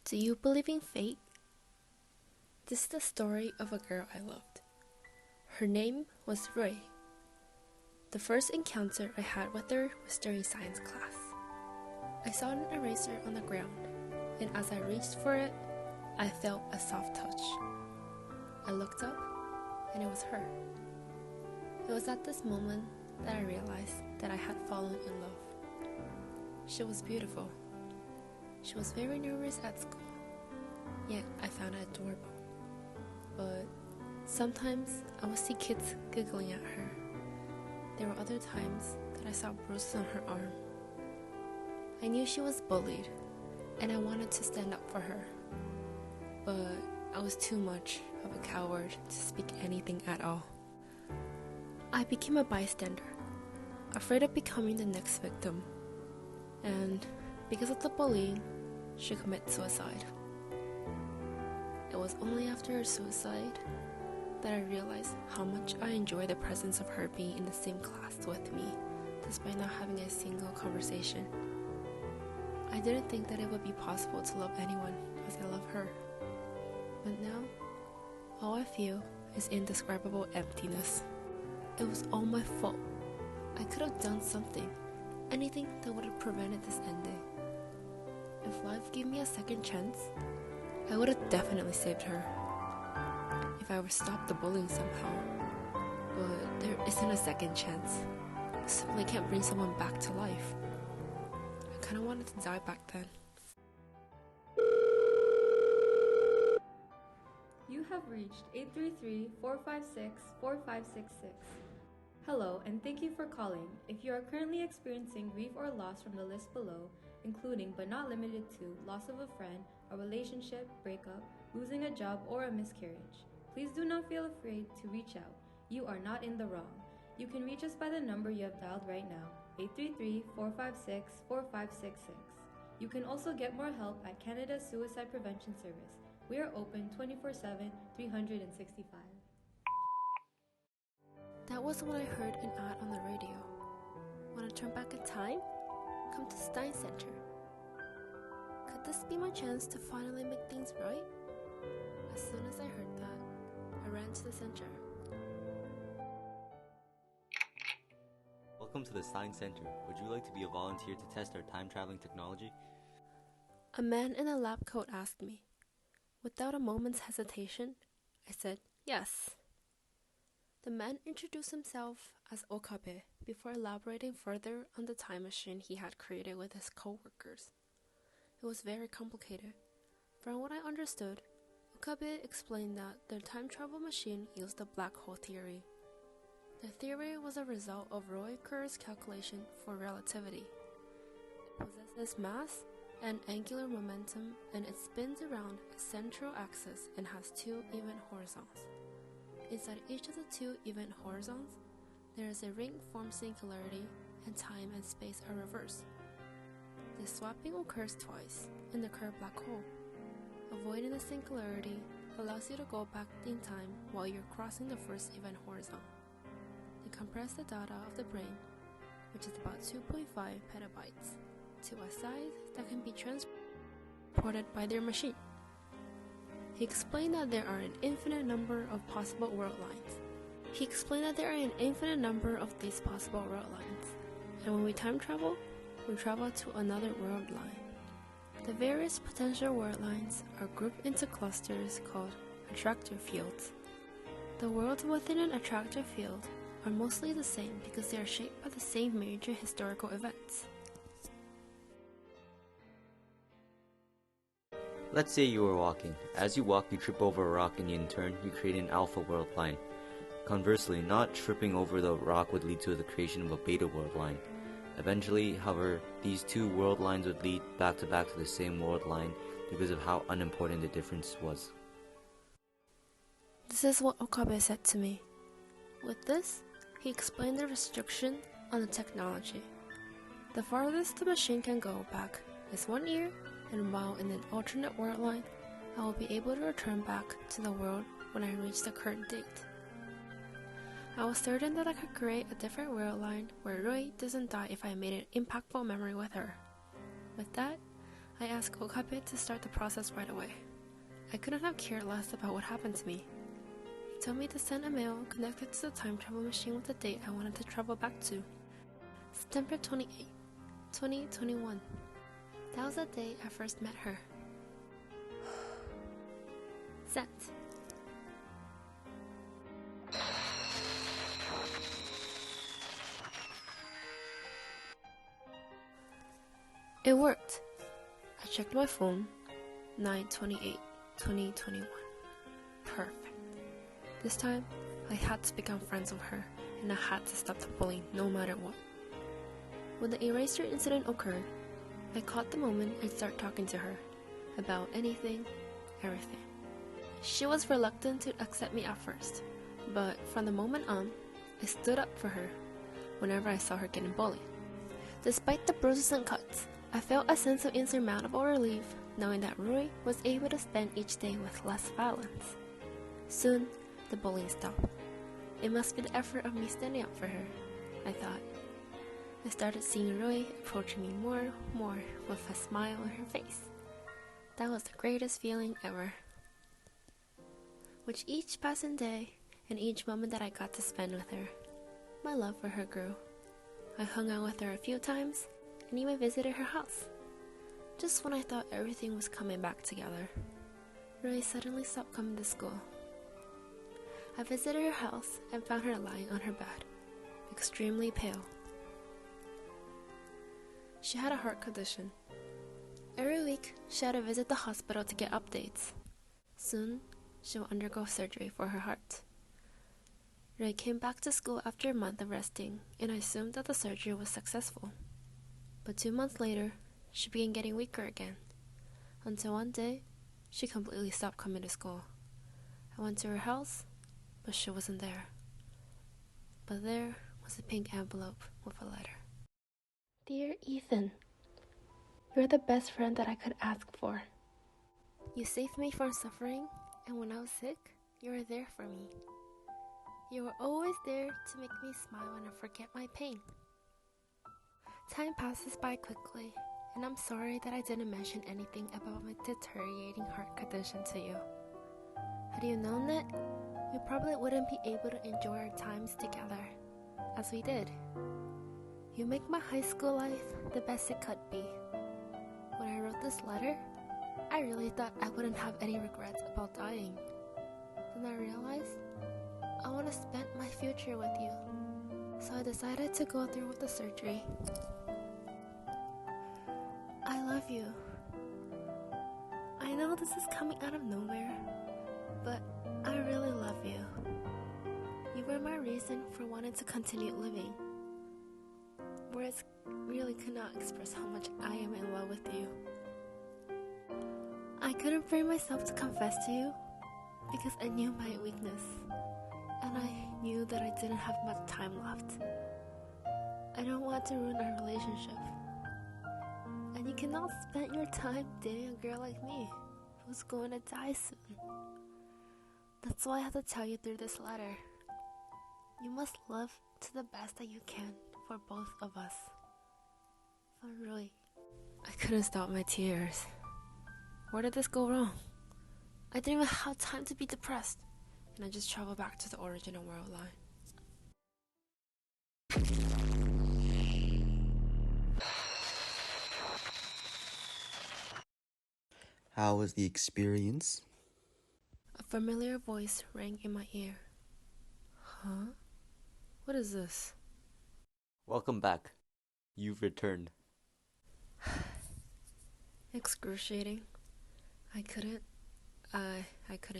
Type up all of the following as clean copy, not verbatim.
Do you believe in fate? This is the story of a girl I loved. Her name was Rui. The first encounter I had with her was during science class. I saw an eraser on the ground, and as I reached for it, I felt a soft touch. I looked up, and it was her. It was at this moment that I realized that I had fallen in love. She was beautiful. She was very nervous at school, yet I found it adorable. But sometimes I would see kids giggling at her. There were other times that I saw bruises on her arm. I knew she was bullied, and I wanted to stand up for her. But I was too much of a coward to speak anything at all. I became a bystander, afraid of becoming the next victim. And because of the bullying, she committed suicide. It was only after her suicide that I realized how much I enjoyed the presence of her being in the same class with me, despite not having a single conversation. I didn't think that it would be possible to love anyone as I love her. But now, all I feel is indescribable emptiness. It was all my fault. I could have done something, anything that would have prevented this ending. If life gave me a second chance, I would have definitely saved her. If I would stop the bullying somehow. But there isn't a second chance. You simply can't bring someone back to life. I kinda wanted to die back then. You have reached 833-456-4566. Hello, and thank you for calling. If you are currently experiencing grief or loss from the list below, including but not limited to loss of a friend, a relationship, breakup, losing a job, or a miscarriage, please do not feel afraid to reach out. You are not in the wrong. You can reach us by the number you have dialed right now, 833-456-4566. You can also get more help at Canada's Suicide Prevention Service. We are open 24/7, 365. That was when I heard an ad on the radio. Want to turn back in time? Come to Stein Center. Could this be my chance to finally make things right? As soon as I heard that, I ran to the center. Welcome to the Science Center. Would you like to be a volunteer to test our time-traveling technology? A man in a lab coat asked me. Without a moment's hesitation, I said yes. The man introduced himself as Okabe before elaborating further on the time machine he had created with his co-workers. It was very complicated. From what I understood, Okabe explained that their time travel machine used the black hole theory. The theory was a result of Roy Kerr's calculation for relativity. It possesses mass and angular momentum, and it spins around a central axis and has two even horizons. Inside each of the two even horizons, there is a ring-formed singularity, and time and space are reversed. The swapping occurs twice in the curved black hole. Avoiding the singularity allows you to go back in time while you're crossing the first even horizon. They compress the data of the brain, which is about 2.5 petabytes, to a size that can be transported by their machine. He explained that there are an infinite number of possible world lines. These possible world lines, and when we time travel, we travel to another world line. The various potential world lines are grouped into clusters called attractor fields. The worlds within an attractor field are mostly the same because they are shaped by the same major historical events. Let's say you are walking. As you walk, you trip over a rock and in turn, you create an alpha world line. Conversely, not tripping over the rock would lead to the creation of a beta world line. Eventually, however, these two world lines would lead back to the same world line because of how unimportant the difference was. This is what Okabe said to me. With this, he explained the restriction on the technology. The farthest the machine can go back is 1 year, and while in an alternate world line, I will be able to return back to the world when I reach the current date. I was certain that I could create a different world line where Rui doesn't die if I made an impactful memory with her. With that, I I asked Okabe to start the process right away. I couldn't have cared less about what happened to me. He told me to send a mail connected to the time travel machine with the date I wanted to travel back to. September 28, 2021. That was the day I first met her. Sent. It worked. I checked my phone. 9/28/2021. Perfect. This time, I had to become friends with her, and I had to stop the bullying no matter what. When the eraser incident occurred, I caught the moment and started talking to her about anything, everything. She was reluctant to accept me at first, but from the moment on, I stood up for her whenever I saw her getting bullied. Despite the bruises and cuts, I felt a sense of insurmountable relief knowing that Rui was able to spend each day with less violence. Soon, the bullying stopped. It must be the effort of me standing up for her, I thought. I started seeing Rui approaching me more with a smile on her face. That was the greatest feeling ever. With each passing day and each moment that I got to spend with her, my love for her grew. I hung out with her a few times and even visited her house. Just when I thought everything was coming back together, Rui suddenly stopped coming to school. I visited her house and found her lying on her bed, extremely pale. She had a heart condition. Every week, she had to visit the hospital to get updates. Soon, she will undergo surgery for her heart. Rui came back to school after a month of resting, and I assumed that the surgery was successful. But 2 months later, she began getting weaker again, until one day, she completely stopped coming to school. I went to her house, but she wasn't there. But there was a pink envelope with a letter. Dear Ethan, you're the best friend that I could ask for. You saved me from suffering, and when I was sick, you were there for me. You were always there to make me smile and forget my pain. Time passes by quickly, and I'm sorry that I didn't mention anything about my deteriorating heart condition to you. Had you known that, we probably wouldn't be able to enjoy our times together, as we did. You make my high school life the best it could be. When I wrote this letter, I really thought I wouldn't have any regrets about dying. Then I realized I want to spend my future with you, so I decided to go through with the surgery. I love you. I know this is coming out of nowhere, but I really love you. You were my reason for wanting to continue living. Words really cannot express how much I am in love with you. I couldn't bring myself to confess to you because I knew my weakness, and I knew that I didn't have much time left. I don't want to ruin our relationship. And you cannot spend your time dating a girl like me who's going to die soon. That's why I have to tell you through this letter. You must love to the best that you can for both of us. For Rui. I couldn't stop my tears. Where did this go wrong? I didn't even have time to be depressed, and I just traveled back to the original world line. How was the experience? A familiar voice rang in my ear. Huh? What is this? Welcome back. You've returned. Excruciating. I couldn't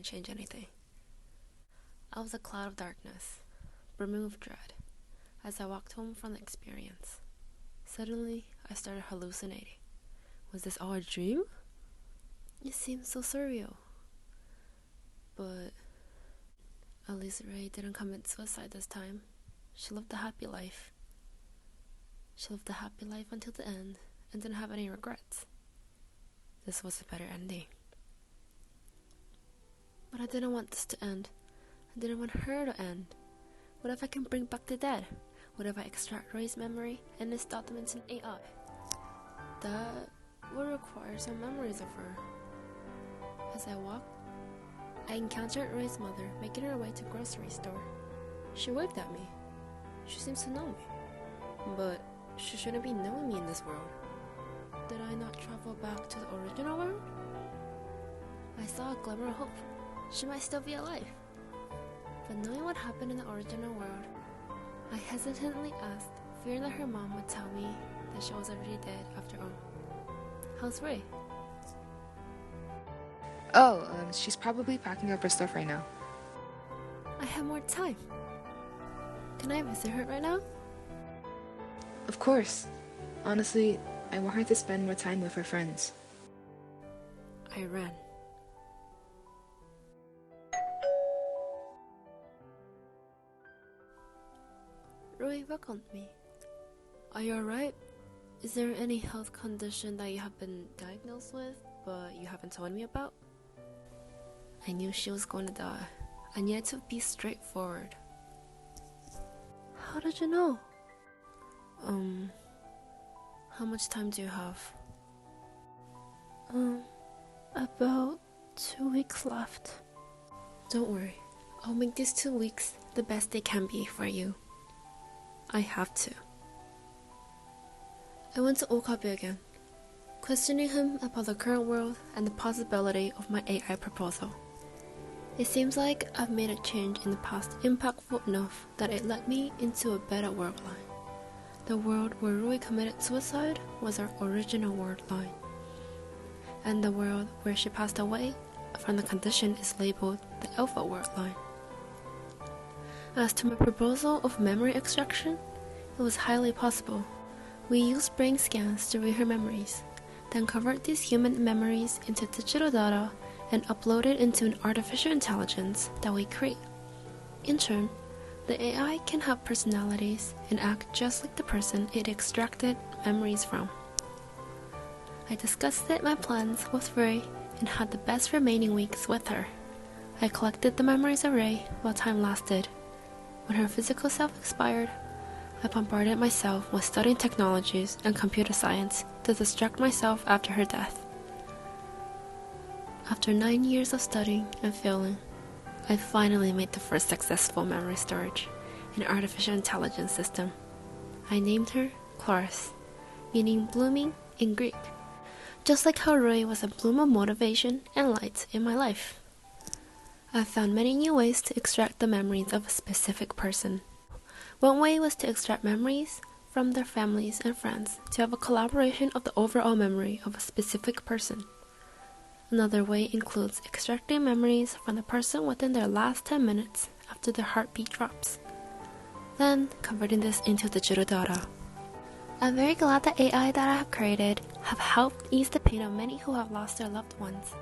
change anything. I was a cloud of darkness, brimming with dread, as I walked home from the experience. Suddenly, I started hallucinating. Was this all a dream? It seemed so surreal. But at least Rui didn't commit suicide this time. She lived a happy life. She lived a happy life until the end and didn't have any regrets. This was a better ending. But I didn't want this to end. I didn't want her to end. What if I can bring back the dead? What if I extract Rui's memory and install them into an AI? That would require some memories of her. As I walked, I encountered Roy's mother making her way to the grocery store. She waved at me. She seems to know me. But she shouldn't be knowing me in this world. Did I not travel back to the original world? I saw a glimmer of hope. She might still be alive. But knowing what happened in the original world, I hesitantly asked, fearing that her mom would tell me that she was already dead after all. How's Ray? Oh, she's probably packing up her stuff right now. I have more time. Can I visit her right now? Of course. Honestly, I want her to spend more time with her friends. I ran. Roy welcomed me. Are you alright? Is there any health condition that you have been diagnosed with, but you haven't told me about? I knew she was going to die. I needed to be straightforward. How did you know? How much time do you have? About 2 weeks left. Don't worry. I'll make these 2 weeks the best they can be for you. I have to. I went to Okabe again, questioning him about the current world and the possibility of my AI proposal. It seems like I've made a change in the past impactful enough that it led me into a better world line. The world where Rui committed suicide was our original world line. And the world where she passed away from the condition is labeled the Alpha world line. As to my proposal of memory extraction, it was highly possible. We used brain scans to read her memories, then convert these human memories into digital data and upload it into an artificial intelligence that we create. In turn, the AI can have personalities and act just like the person it extracted memories from. I discussed my plans with Ray and had the best remaining weeks with her. I collected the memories of Ray while time lasted. When her physical self expired, I bombarded myself with studying technologies and computer science to distract myself after her death. After 9 years of studying and failing, I finally made the first successful memory storage, an artificial intelligence system. I named her Chloris, meaning blooming in Greek, just like how Roy was a bloom of motivation and light in my life. I found many new ways to extract the memories of a specific person. One way was to extract memories from their families and friends to have a collaboration of the overall memory of a specific person. Another way includes extracting memories from the person within their last 10 minutes after their heartbeat drops, then converting this into digital data. I'm very glad the AI that I have created have helped ease the pain of many who have lost their loved ones.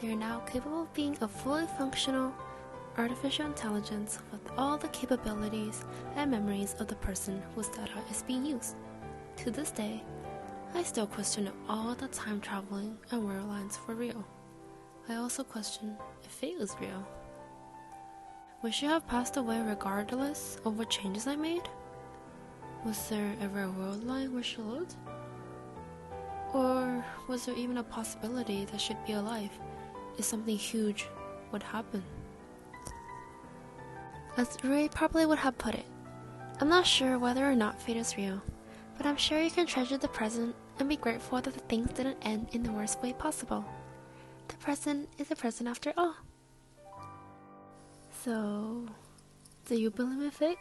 They are now capable of being a fully functional artificial intelligence with all the capabilities and memories of the person whose data is being used. To this day, I still question if all the time traveling and world lines were real. I also question if fate is real. Would she have passed away regardless of what changes I made? Was there ever a world line where she lived? Or was there even a possibility that she'd be alive if something huge would happen? As Ray probably would have put it, I'm not sure whether or not fate is real, but I'm sure you can treasure the present and be grateful that the things didn't end in the worst way possible. The present is the present after all. So, do you believe in fate?